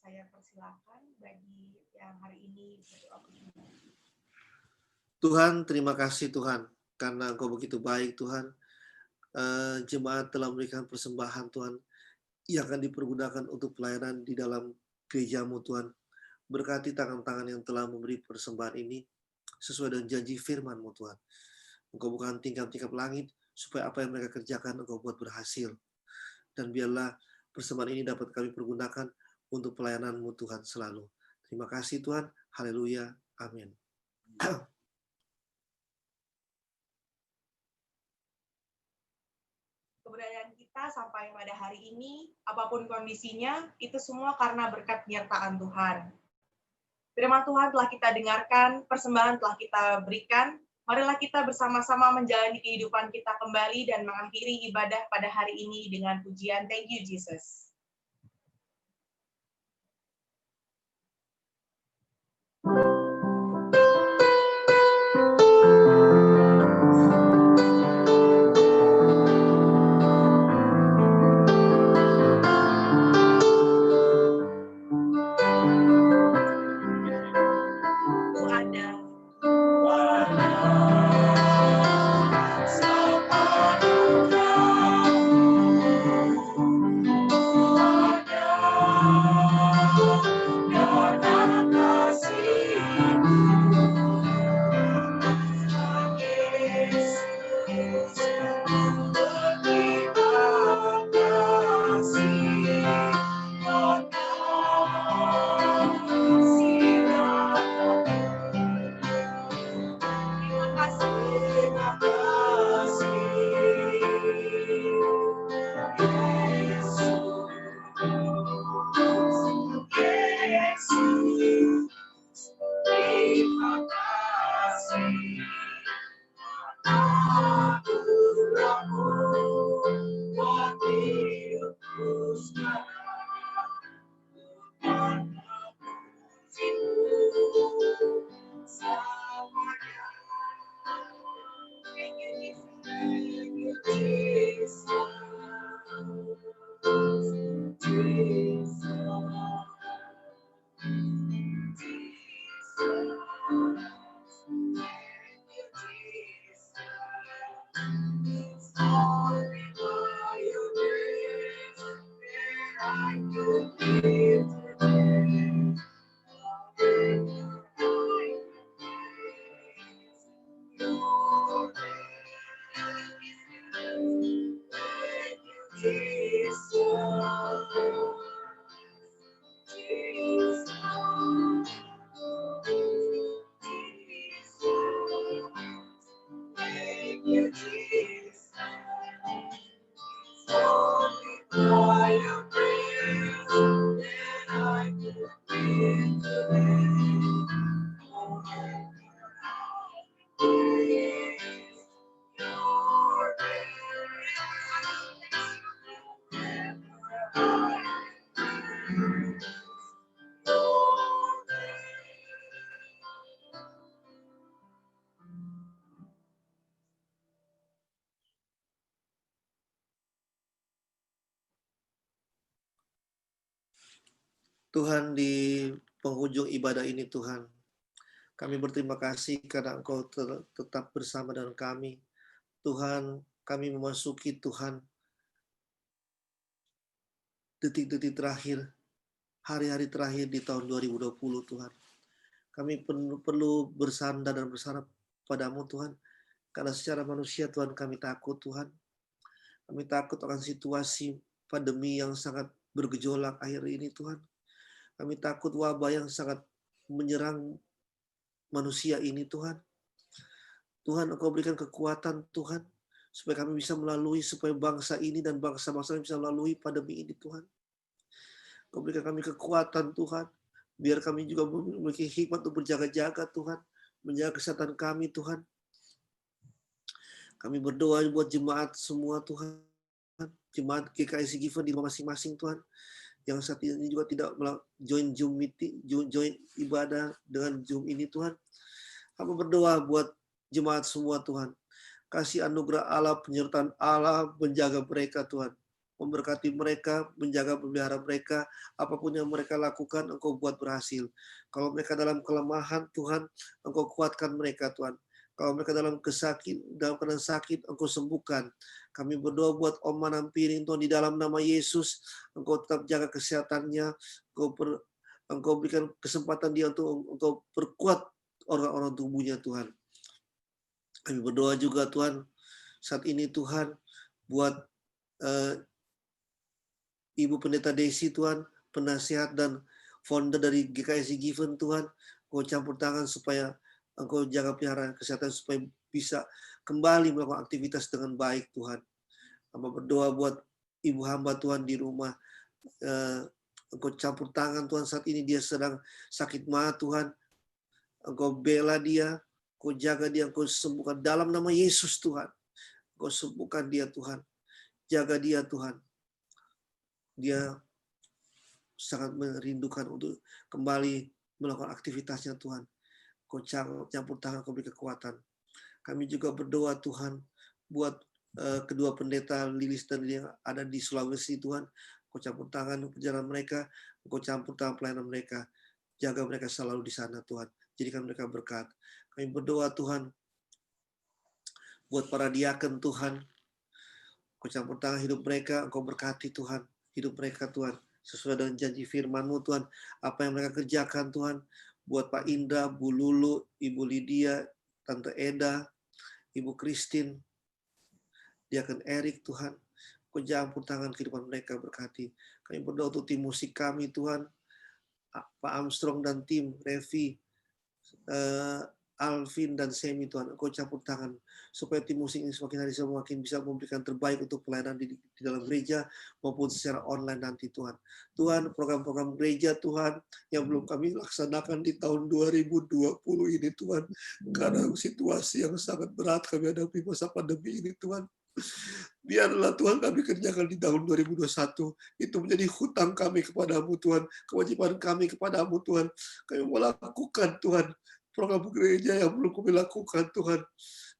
saya persilakan bagi yang hari ini berdoa bersama. Tuhan, terima kasih Tuhan, karena Engkau begitu baik Tuhan. Jemaat telah memberikan persembahan Tuhan, yang akan dipergunakan untuk pelayanan di dalam gerejamu Tuhan. Berkati tangan-tangan yang telah memberi persembahan ini, sesuai dengan janji firman-Mu Tuhan. Engkau bukan tingkap-tingkap langit, supaya apa yang mereka kerjakan Engkau buat berhasil. Dan biarlah persembahan ini dapat kami pergunakan untuk pelayanan-Mu Tuhan selalu. Terima kasih Tuhan. Haleluya. Amin. Keberadaan kita sampai pada hari ini, apapun kondisinya, itu semua karena berkat penyertaan Tuhan. Firman Tuhan telah kita dengarkan, persembahan telah kita berikan. Marilah kita bersama-sama menjalani kehidupan kita kembali dan mengakhiri ibadah pada hari ini dengan pujian Thank you, Jesus. Tuhan, di penghujung ibadah ini Tuhan, kami berterima kasih karena Engkau tetap bersama dengan kami. Tuhan, kami memasuki Tuhan detik-detik terakhir, hari-hari terakhir di tahun 2020 Tuhan. Kami perlu bersandar dan bersarap padamu Tuhan, karena secara manusia Tuhan kami takut Tuhan. Kami takut akan situasi pandemi yang sangat bergejolak akhir ini Tuhan. Kami takut wabah yang sangat menyerang manusia ini Tuhan. Tuhan, Engkau berikan kekuatan Tuhan, supaya kami bisa melalui, supaya bangsa ini dan bangsa-bangsa bisa melalui pandemi ini Tuhan. Engkau berikan kami kekuatan Tuhan, biar kami juga memiliki hikmat untuk berjaga-jaga Tuhan, menjaga kesehatan kami Tuhan. Kami berdoa buat jemaat semua Tuhan, jemaat GKI Given di masing-masing Tuhan, yang saat ini juga tidak join Zoom meeting, join ibadah dengan Zoom ini Tuhan. Kami berdoa buat jemaat semua Tuhan. Kasih anugerah Allah, penyertaan Allah menjaga mereka Tuhan. memberkati mereka, menjaga pelihara mereka, apapun yang mereka lakukan, Engkau buat berhasil. Kalau mereka dalam kelemahan, Tuhan, Engkau kuatkan mereka, Tuhan. Kalau mereka dalam keadaan sakit, Engkau sembuhkan. Kami berdoa buat Om Manam Piring, Tuhan, di dalam nama Yesus, Engkau tetap jaga kesehatannya, Engkau berikan kesempatan dia untuk Engkau perkuat orang-orang tubuhnya, Tuhan. Kami berdoa juga, Tuhan, saat ini, Tuhan, buat Ibu Pendeta Desi, Tuhan, penasihat dan founder dari GKSI Given, Tuhan, Engkau campur tangan supaya Engkau jaga pelihara kesehatan supaya bisa kembali melakukan aktivitas dengan baik, Tuhan. Hamba berdoa buat ibu hamba, Tuhan, di rumah. Engkau campur tangan, Tuhan, saat ini dia sedang sakit mah, Tuhan. Engkau bela dia, Engkau jaga dia, Engkau sembuhkan dalam nama Yesus, Tuhan. Engkau sembuhkan dia, Tuhan. Jaga dia, Tuhan. Dia sangat merindukan untuk kembali melakukan aktivitasnya, Tuhan. Kau campur tangan, Kau beri kekuatan. Kami juga berdoa, Tuhan, buat kedua pendeta Lilis dan yang ada di Sulawesi, Tuhan. Kau campur tangan perjalanan mereka, Kau campur tangan pelayanan mereka. Jaga mereka selalu di sana, Tuhan. Jadikan mereka berkat. Kami berdoa, Tuhan, buat para diaken, Tuhan. Kau campur tangan hidup mereka, Engkau berkati, Tuhan. Hidup mereka, Tuhan, sesuai dengan janji firman-Mu, Tuhan. Apa yang mereka kerjakan, Tuhan, buat Pak Indra, Bu Lulu, Ibu Lydia, Tante Eda, Ibu Christine, Diaken Erik, Tuhan. Kau campur tangan kehidupan mereka, berkati. Kami berdoa untuk tim musik kami, Tuhan. Pak Armstrong dan tim, Revi, Alvin dan Semi, Tuhan, Engkau campur tangan supaya tim musik ini semakin hari semakin bisa memberikan terbaik untuk pelayanan di dalam gereja maupun secara online nanti, Tuhan. Tuhan, program-program gereja, Tuhan, yang belum kami laksanakan di tahun 2020 ini, Tuhan, karena situasi yang sangat berat kami hadapi masa pandemi ini, Tuhan. Biarlah, Tuhan, kami kerjakan di tahun 2021. Itu menjadi hutang kami kepadamu, Tuhan. Kewajiban kami kepadamu, Tuhan. Kami melakukan, Tuhan, program gereja yang belum kami lakukan, Tuhan,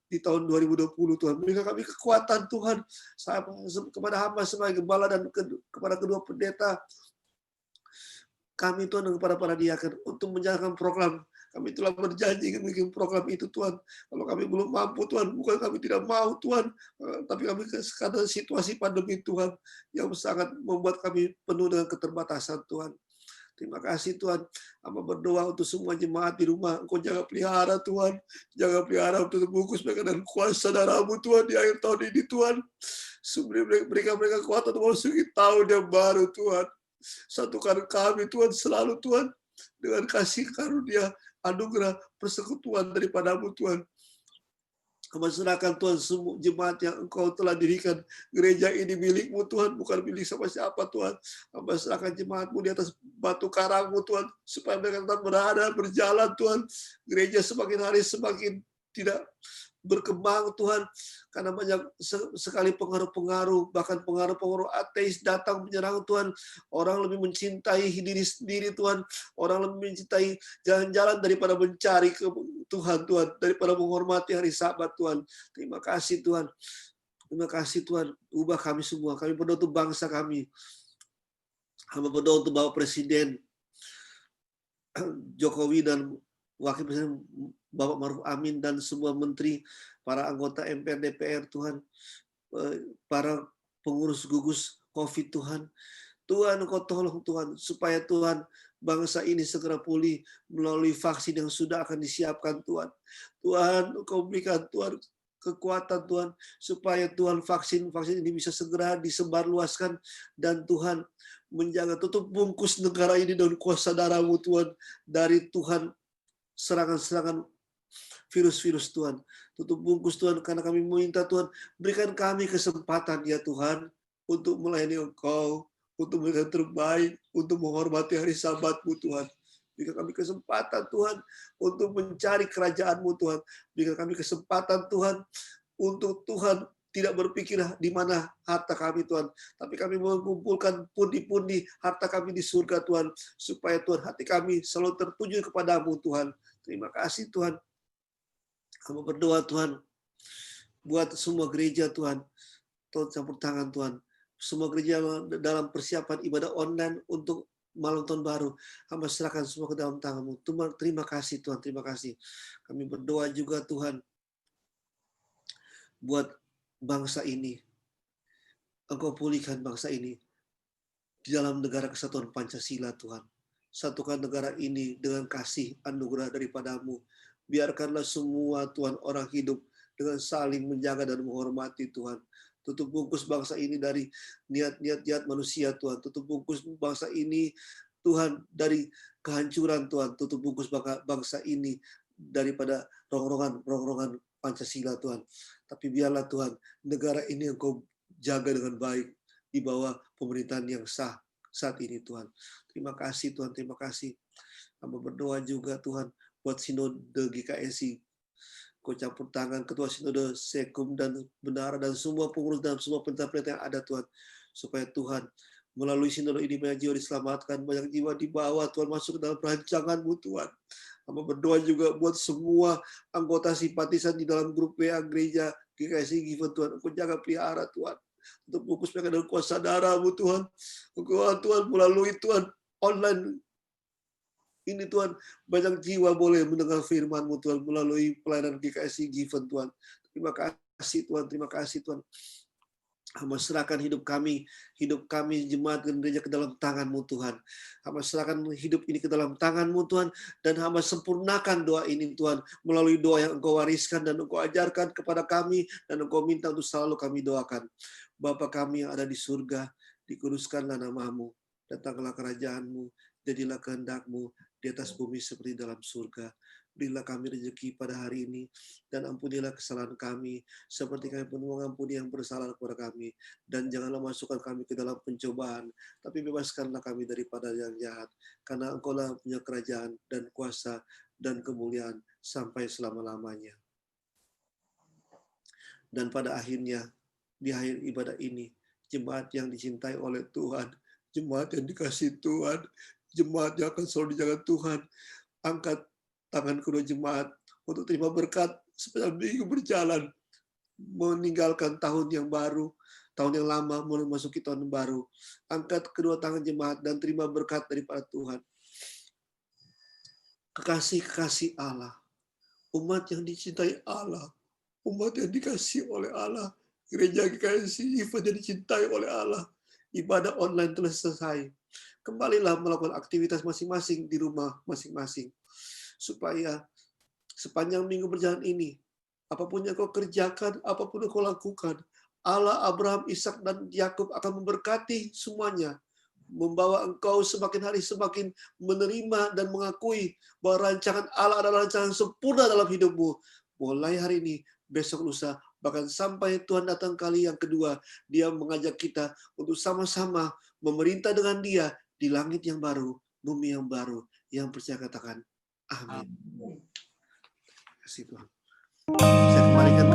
di tahun 2020, Tuhan. Berikan kami kekuatan, Tuhan, kepada hamba sebagai gembala dan kepada kedua pendeta kami, Tuhan, dan kepada para diaken untuk menjalankan program. Kami telah berjanji ingin bikin program itu, Tuhan. Kalau kami belum mampu, Tuhan, bukan kami tidak mau, Tuhan, tapi kami karena situasi pandemi, Tuhan, yang sangat membuat kami penuh dengan keterbatasan, Tuhan. Terima kasih, Tuhan. Hamba berdoa untuk semua jemaat di rumah. Engkau jaga pelihara, Tuhan. Jaga pelihara untuk bungkus mereka dan kuasa darah-Mu, Tuhan, di akhir tahun ini, Tuhan. Berikan mereka kekuatan untuk memasuki tahun yang baru, Tuhan. Satukan kami, Tuhan, selalu, Tuhan, dengan kasih karunia, anugerah, persekutuan daripada-Mu, Tuhan. Kami serahkan, Tuhan, semua jemaat yang Engkau telah dirikan. Gereja ini milik-Mu, Tuhan, bukan milik siapa-siapa, Tuhan. Kami serahkan jemaat-Mu di atas batu karang-Mu, Tuhan, supaya mereka tetap berada, berjalan, Tuhan. Gereja semakin hari semakin tidak berkembang, Tuhan, karena banyak sekali pengaruh-pengaruh, bahkan pengaruh-pengaruh ateis datang menyerang, Tuhan. Orang lebih mencintai diri sendiri, Tuhan. Orang lebih mencintai jalan-jalan daripada mencari ke Tuhan, Tuhan, daripada menghormati hari Sabat, Tuhan. Terima kasih, Tuhan. Terima kasih, Tuhan. Ubah kami semua. Kami berdoa untuk bangsa kami. Kami berdoa untuk Bapak Presiden Jokowi dan Wakil Presiden Bapak Maruf Amin dan semua menteri, para anggota MPR, DPR, Tuhan, para pengurus gugus COVID, Tuhan. Tuhan, Engkau tolong, Tuhan, supaya, Tuhan, bangsa ini segera pulih melalui vaksin yang sudah akan disiapkan, Tuhan. Tuhan, Engkau berikan, Tuhan, kekuatan, Tuhan, supaya, Tuhan, vaksin ini bisa segera disebarluaskan, dan, Tuhan, menjaga, tutup bungkus negara ini dengan kuasa darah-Mu, Tuhan, dari, Tuhan, serangan-serangan virus-virus, Tuhan. Tutup bungkus, Tuhan, karena kami meminta, Tuhan, berikan kami kesempatan, ya Tuhan, untuk melayani Engkau, untuk memberikan terbaik, untuk menghormati hari Sabat-Mu, Tuhan. Berikan kami kesempatan, Tuhan, untuk mencari kerajaan-Mu, Tuhan. Berikan kami kesempatan, Tuhan, untuk, Tuhan, tidak berpikir di mana harta kami, Tuhan. Tapi kami mengumpulkan pundi-pundi harta kami di surga, Tuhan. Supaya, Tuhan, hati kami selalu tertuju kepada-Mu, Tuhan. Terima kasih, Tuhan. Kami berdoa, Tuhan, buat semua gereja, Tuhan. Tuhan campur tangan, Tuhan. semua gereja dalam persiapan ibadah online untuk malam tahun baru. Hamba serahkan semua ke dalam tangan-Mu. Tuhan, terima kasih Tuhan, terima kasih. Kami berdoa juga Tuhan buat bangsa ini. Engkau pulihkan bangsa ini di dalam negara kesatuan Pancasila Tuhan. Satukan negara ini dengan kasih anugerah daripada-Mu. Biarkanlah semua Tuhan orang hidup dengan saling menjaga dan menghormati Tuhan. Tutup bungkus bangsa ini dari niat-niat manusia Tuhan. Tutup bungkus bangsa ini Tuhan dari kehancuran Tuhan. Tutup bungkus bangsa ini daripada rongrongan Pancasila Tuhan. Tapi biarlah Tuhan negara ini Engkau jaga dengan baik di bawah pemerintahan yang sah saat ini Tuhan. Terima kasih Tuhan, terima kasih. Hamba berdoa juga Tuhan buat sinode GKSI. Kau campur tangan ketua sinode Sekum dan Bendahara dan semua pengurus dan semua pendeta-pendeta yang ada Tuhan. Supaya Tuhan melalui sinode ini banyak jiwa diselamatkan, banyak jiwa dibawa Tuhan masuk ke dalam rancangan-Mu Tuhan. Hamba berdoa juga buat semua anggota simpatisan di dalam grup WA gereja GKSI Given Tuhan. Engkau jaga pelihara Tuhan. Untuk bungkus mereka dengan kuasa darah-Mu Tuhan. Engkau Tuhan melalui Tuhan online ini Tuhan, banyak jiwa boleh mendengar firman-Mu Tuhan melalui pelayanan GKSI Given Tuhan. Terima kasih Tuhan, terima kasih Tuhan. Hamba serahkan hidup kami jemaat dan gereja ke dalam tangan-Mu Tuhan. Hamba serahkan hidup ini ke dalam tangan-Mu Tuhan, dan hamba sempurnakan doa ini Tuhan melalui doa yang Engkau wariskan dan Engkau ajarkan kepada kami, dan Engkau minta untuk selalu kami doakan. Bapa kami yang ada di surga, dikuduskanlah nama-Mu, datanglah kerajaan-Mu, jadilah kehendak-Mu di atas bumi seperti dalam surga. Berilah kami rezeki pada hari ini, dan ampunilah kesalahan kami, seperti kami pun mengampuni yang bersalah kepada kami. Dan janganlah masukkan kami ke dalam pencobaan, tapi bebaskanlah kami daripada yang jahat. Karena Engkau-lah punya kerajaan dan kuasa dan kemuliaan sampai selama-lamanya. Dan pada akhirnya, di akhir ibadah ini, jemaat yang dicintai oleh Tuhan, jemaat yang dikasihi Tuhan, jemaat yang akan selalu dijaga Tuhan, angkat tangan kedua jemaat untuk terima berkat sepanjang minggu berjalan, meninggalkan tahun yang baru, tahun yang lama, memasuki tahun yang baru. Angkat kedua tangan jemaat dan terima berkat daripada Tuhan. Kekasih-kekasih Allah, umat yang dicintai Allah, umat yang dikasihi oleh Allah, gereja GKSI Given yang dicintai oleh Allah. Ibadah online telah selesai. Kembalilah melakukan aktivitas masing-masing di rumah masing-masing. Supaya sepanjang minggu berjalan ini, apapun yang kau kerjakan, apapun yang kau lakukan, Allah Abraham, Ishak, dan Yakub akan memberkati semuanya. Membawa engkau semakin hari semakin menerima dan mengakui bahwa rancangan Allah adalah rancangan sempurna dalam hidupmu. Mulai hari ini, besok lusa, bahkan sampai Tuhan datang kali yang kedua, Dia mengajak kita untuk sama-sama memerintah dengan Dia di langit yang baru, bumi yang baru. Yang percaya katakan, amin. Terima kasih Tuhan. Saya kembalikan